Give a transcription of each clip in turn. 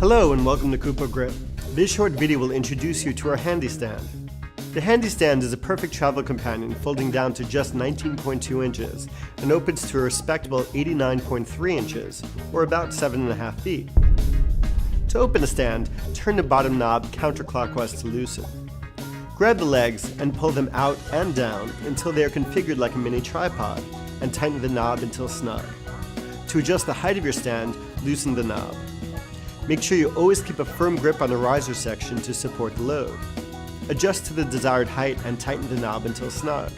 Hello and welcome to KUPO Grip. This short video will introduce you to our handy stand. The handy stand is a perfect travel companion folding down to just 19.2 inches and opens to a respectable 89.3 inches, or about 7.5 feet. To open the stand, turn the bottom knob counterclockwise to loosen. Grab the legs and pull them out and down until they are configured like a mini tripod, and tighten the knob until snug. To adjust the height of your stand, loosen the knob. Make sure you always keep a firm grip on the riser section to support the load. Adjust to the desired height and tighten the knob until snug.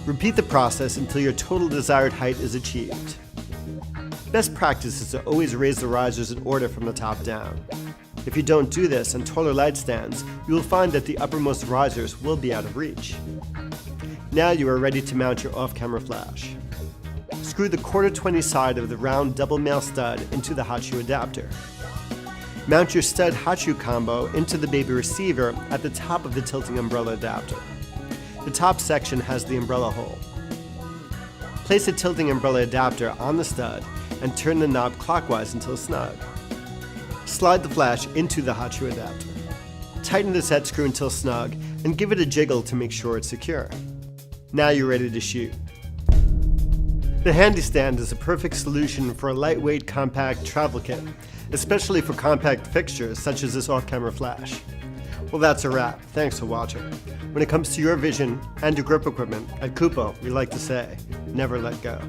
Repeat the process until your total desired height is achieved. Best practice is to always raise the risers in order from the top down. If you don't do this on taller light stands, you will find that the uppermost risers will be out of reach. Now you are ready to mount your off-camera flash. Screw the 1/4-20 side of the round double male stud into the hot shoe adapter. Mount your stud hot shoe combo into the baby receiver at the top of the tilting umbrella adapter. The top section has the umbrella hole. Place the tilting umbrella adapter on the stud and turn the knob clockwise until snug. Slide the flash into the hot shoe adapter. Tighten the set screw until snug and give it a jiggle to make sure it's secure. Now you're ready to shoot. The handy stand is a perfect solution for a lightweight, compact travel kit, especially for compact fixtures such as this off-camera flash. Well, that's a wrap. Thanks for watching. When it comes to your vision and your grip equipment, at KUPO, we like to say, never let go.